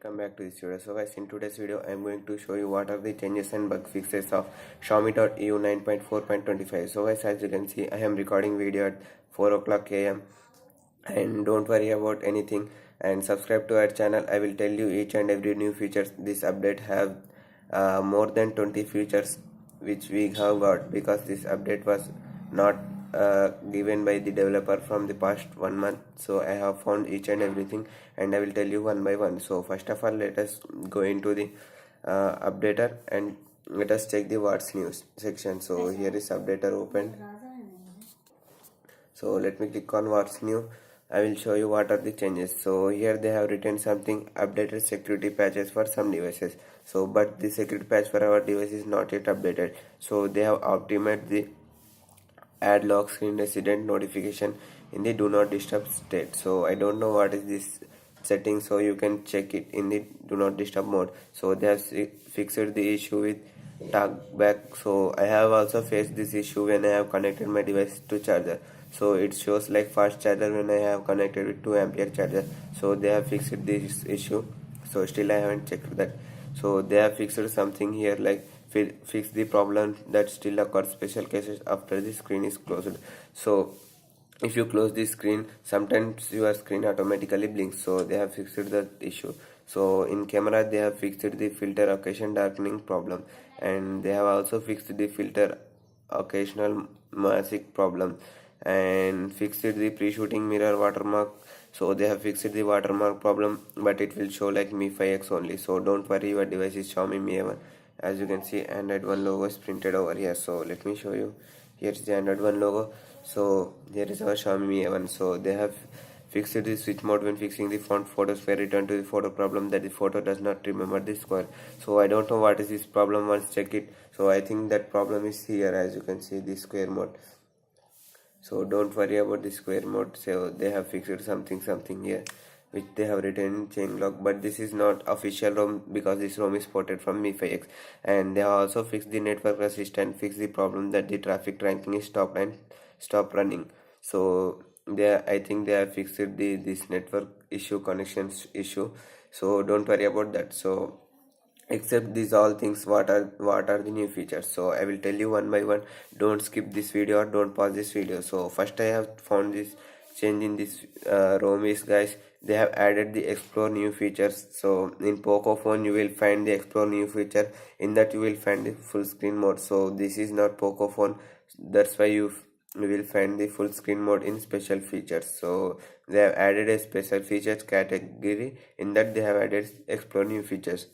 Welcome back to this video. So guys, in today's video I am going to show you what are the changes and bug fixes of Xiaomi.eu 9.4.25. So guys, as you can see, I am recording video at 4 o'clock am, and don't worry about anything and subscribe to our channel. I will tell you each and every new features. This update have more than 20 features which we have got, because this update was not given by the developer from the past 1 month. So I have found each and everything and I will tell you one by one. So first of all, let us go into the updater and let us check the what's news section. So here is updater open. So let me click on what's new. I will show you what are the changes. So here they have written something updated security patches for some devices. So but the security patch for our device is not yet updated. So they have optimized the add lock screen resident notification in the do not disturb state. So I don't know what is this setting, so you can check it in the do not disturb mode. So they have fixed the issue with talkback. So I have also faced this issue when I have connected my device to charger. So it shows like fast charger when I have connected with 2 ampere charger. So they have fixed this issue. So still I haven't checked that. So they have fixed something here like fix the problem that still occurs special cases after the screen is closed. So if you close the screen, sometimes your screen automatically blinks. So they have fixed the issue. So in camera they have fixed the filter occasion darkening problem, and they have also fixed the filter occasional mask problem, and fixed the pre-shooting mirror watermark. So they have fixed the watermark problem, but it will show like Mi 5X only. So don't worry, your device is Xiaomi Mi 11. As you can see, Android 1 logo is printed over here. So let me show you. Here is the Android 1 logo. So here is our Xiaomi Mi 11. So they have fixed the switch mode when fixing the font photo square. Return to the photo problem that the photo does not remember the square. So I don't know what is this problem. Once check it. So I think that problem is here. As you can see, the square mode. So don't worry about the square mode. So they have fixed something here which they have written in Changelog, but this is not official ROM because this ROM is ported from Mi 5X. And they have also fixed the network resistant, fixed the problem that the traffic ranking is stopped and stop running. So I think they have fixed this network issue, connections issue. So don't worry about that. So except these all things, what are the new features? So I will tell you one by one. Don't skip this video or don't pause this video. So first I have found this change in this ROM is, guys, they have added the explore new features. So in Poco phone you will find the explore new feature. In that you will find the full screen mode. So this is not Poco phone, that's why you will find the full screen mode in special features. So they have added a special features category. In that they have added explore new features.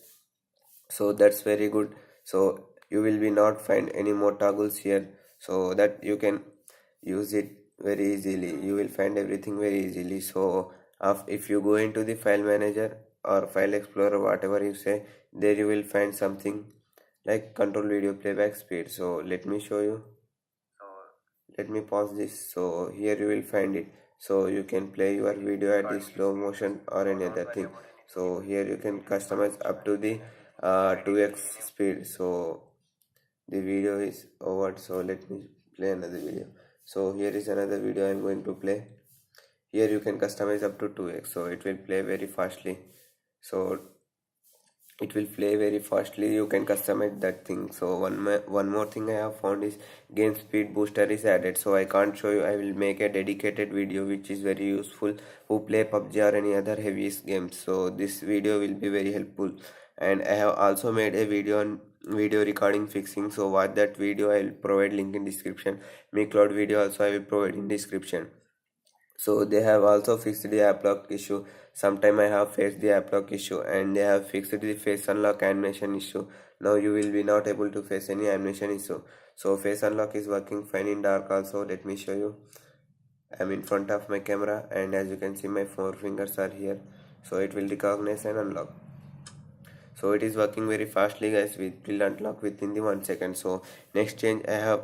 So that's very good. So you will be not find any more toggles here, so that you can use it very easily. You will find everything very easily. So if you go into the file manager or file explorer, whatever you say, there you will find something like control video playback speed. So let me show you. Let me pause this. So here you will find it. So you can play your video at the slow motion or any other thing. So here you can customize up to the 2x speed. So the video is over. So let me play another video. So here is another video I am going to play. Here you can customize up to 2x. So it will play very fastly. So it will play very fastly. You can customize that thing. So one more thing I have found is game speed booster is added. So I can't show you. I will make a dedicated video which is very useful who play PUBG or any other heavy games. So this video will be very helpful. And I have also made a video on video recording fixing. So watch that video. I will provide link in description. Mi cloud video also I will provide in description. So they have also fixed the app lock issue. Sometime I have faced the app lock issue, and they have fixed the face unlock animation issue. Now you will be not able to face any animation issue. So face unlock is working fine in dark also. Let me show you. I'm in front of my camera, and as you can see my 4 fingers are here. So it will recognize and unlock. So it is working very fastly, guys. It will unlock within the 1 second. So next change I have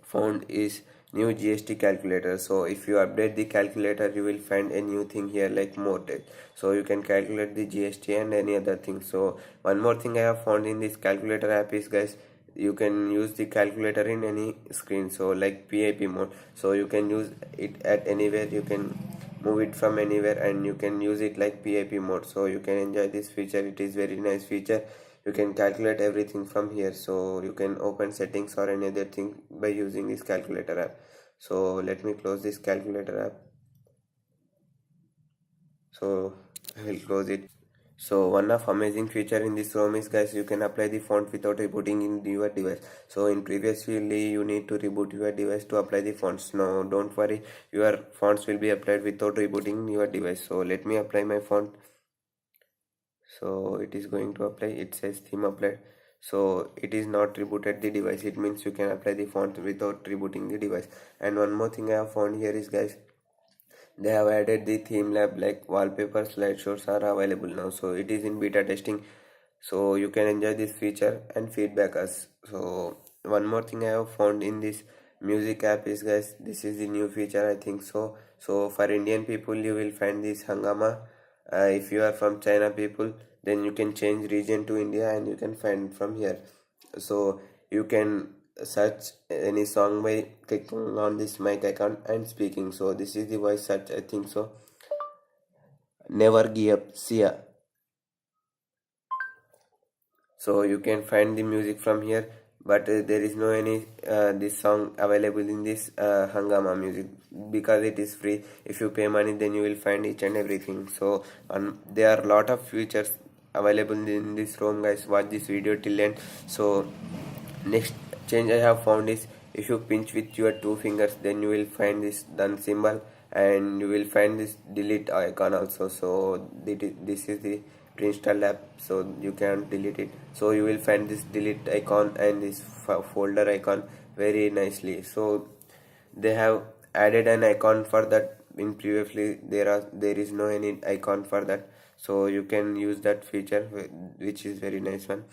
found is new GST calculator. So if you update the calculator, you will find a new thing here like more date. So you can calculate the GST and any other thing. So one more thing I have found in this calculator app is, guys, you can use the calculator in any screen. So like PIP mode, so you can use it at anywhere. You can move it from anywhere, and you can use it like PIP mode. So you can enjoy this feature. It is very nice feature. You can calculate everything from here, so you can open settings or any other thing by using this calculator app. So let me close this calculator app. So I will close it. So one of amazing feature in this ROM is, guys, you can apply the font without rebooting in your device. So in previously you need to reboot your device to apply the fonts. No, don't worry, your fonts will be applied without rebooting your device. So let me apply my font. So it is going to apply. It says theme applied. So it is not rebooted the device. It means you can apply the font without rebooting the device. And one more thing I have found here is, guys, they have added the theme lab, like wallpaper slideshows are available now. So it is in beta testing, so you can enjoy this feature and feedback us. So one more thing I have found in this music app is, guys, this is the new feature, I think so. So for Indian people you will find this hangama. If you are from China people, then you can change region to India and you can find from here. So you can search any song by clicking on this mic icon and speaking. So this is the voice search, I think so. Never give up, Sia. So you can find the music from here, but there is no any this song available in this hangama music, because it is free. If you pay money, then you will find each and everything. So there are a lot of features available in this ROM, guys. Watch this video till end. So next change I have found is, if you pinch with your two fingers, then you will find this done symbol, and you will find this delete icon also. So this is the pre-installed app, so you can delete it. So you will find this delete icon and this folder icon very nicely. So they have added an icon for that. In previously there is no any icon for that, so you can use that feature, which is very nice one.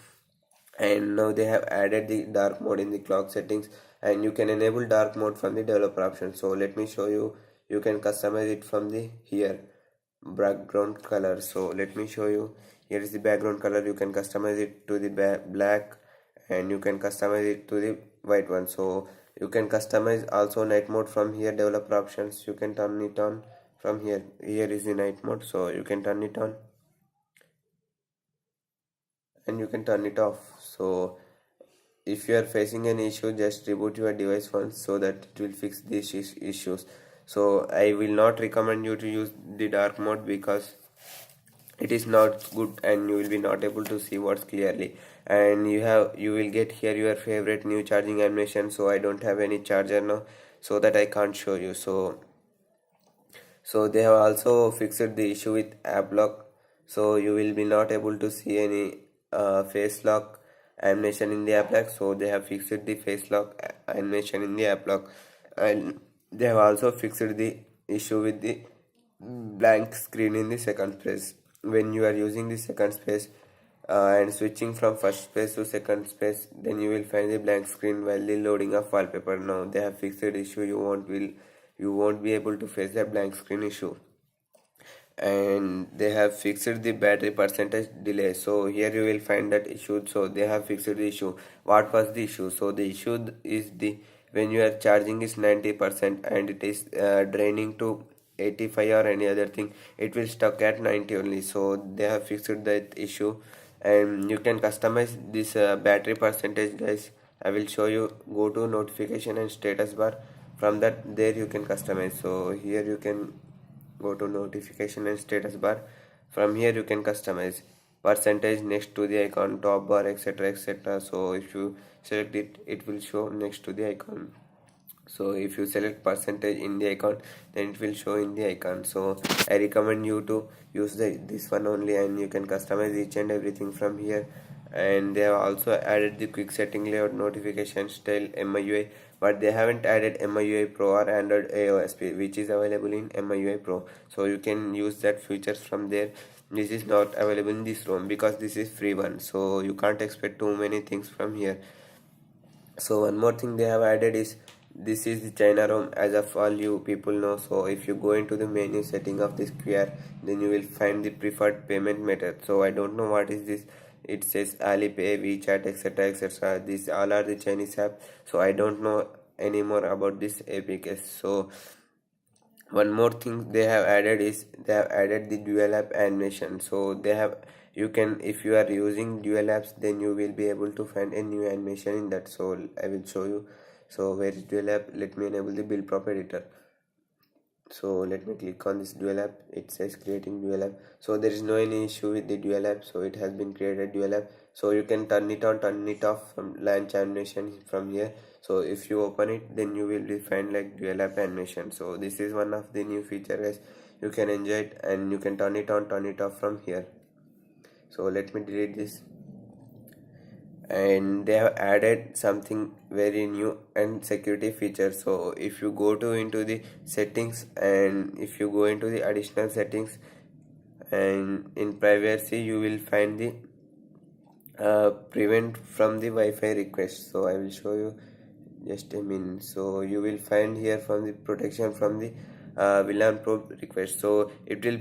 And now they have added the dark mode in the clock settings, and you can enable dark mode from the developer option. So let me show you. You can customize it from the here background color. So let me show you. Here is the background color. You can customize it to the black, and you can customize it to the white one. So you can customize also night mode from here developer options. You can turn it on from here. Here is the night mode, so you can turn it on and you can turn it off. So if you are facing an issue, just reboot your device once, so that it will fix these issues. So I will not recommend you to use the dark mode, because it is not good and you will be not able to see what's clearly. And you will get here your favorite new charging animation. So I don't have any charger now, so that I can't show you. So they have also fixed the issue with app lock. So you will be not able to see any face lock animation in the app lock. So they have fixed the face lock animation in the app lock. And they have also fixed the issue with the blank screen in the second space. When you are using the second space and switching from first space to second space, then you will find the blank screen while the loading of wallpaper. Now they have fixed the issue. You won't be able to face the blank screen issue. And they have fixed the battery percentage delay. So here you will find that issue. So they have fixed the issue. What was the issue? So the issue is the when you are charging is 90% and it is draining to 85 or any other thing, it will stuck at 90 only. So they have fixed that issue, and you can customize this battery percentage, guys. I will show you. Go to notification and status bar. From that, there you can customize. So here you can go to notification and status bar. From here you can customize percentage next to the icon, top bar, etc, etc. So if you select it, it will show next to the icon. So if you select percentage in the icon, then it will show in the icon. So I recommend you to use this one only, and you can customize each and everything from here. And they have also added the quick setting layout notification style MIUI, but they haven't added MIUI Pro or Android AOSP, which is available in MIUI Pro. So you can use that features from there. This is not available in this ROM, because this is free one, so you can't expect too many things from here. So one more thing they have added is, this is the China ROM, as of all you people know. So if you go into the menu setting of this QR, then you will find the preferred payment method. So I don't know what is this. It says Alipay, WeChat, etc, etc. These all are the Chinese app, so I don't know anymore about this APK. So one more thing they have added is they have added the dual app animation. So they have, you can, if you are using dual apps, then you will be able to find a new animation in that. So I will show you. So where is dual app? Let me enable the build prop editor. So let me click on this dual app. It says creating dual app. So there is no any issue with the dual app, so it has been created dual app. So you can turn it on, turn it off from launch animation from here. So if you open it, then you will be find like dual app animation. So this is one of the new feature, guys. You can enjoy it, and you can turn it on, turn it off from here. So let me delete this. And they have added something very new and security feature. So if you go to into the settings, and if you go into the additional settings, and in privacy, you will find the prevent from the Wi-Fi request. So I will show you just a minute. So you will find here from the protection from the VLAN probe request. So it will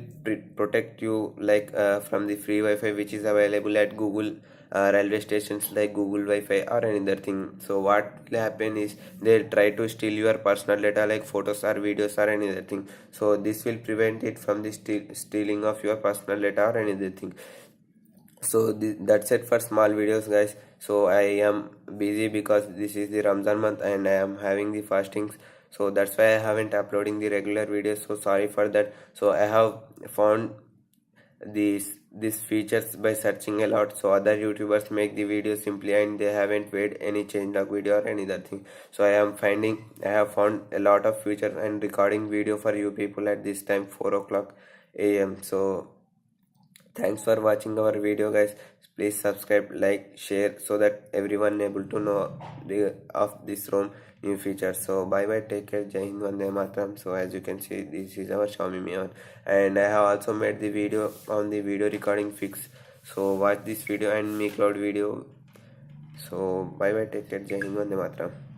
protect you like from the free Wi-Fi which is available at Google railway stations like Google Wi-Fi or any other thing. So what will happen is they'll try to steal your personal data like photos or videos or any other thing. So this will prevent it from the stealing of your personal data or any other thing. So that's it for small videos, guys. So I am busy because this is the Ramzan month and I am having the fastings, so that's why I haven't uploading the regular videos. So sorry for that. So I have found these features by searching a lot. So other YouTubers make the video simply and they haven't made any changelog video or any other thing. So I have found a lot of features and recording video for you people at this time 4 o'clock a.m. So thanks for watching our video, guys. Please subscribe, like, share, so that everyone able to know of this ROM new features. So bye bye, take care, Jai Hind, Vande Mataram. So as you can see, this is our Xiaomi Mi 11, and I have also made the video on the video recording fix. So watch this video and Mi Cloud video. So bye bye, take care, Jai Hind, Vande Mataram.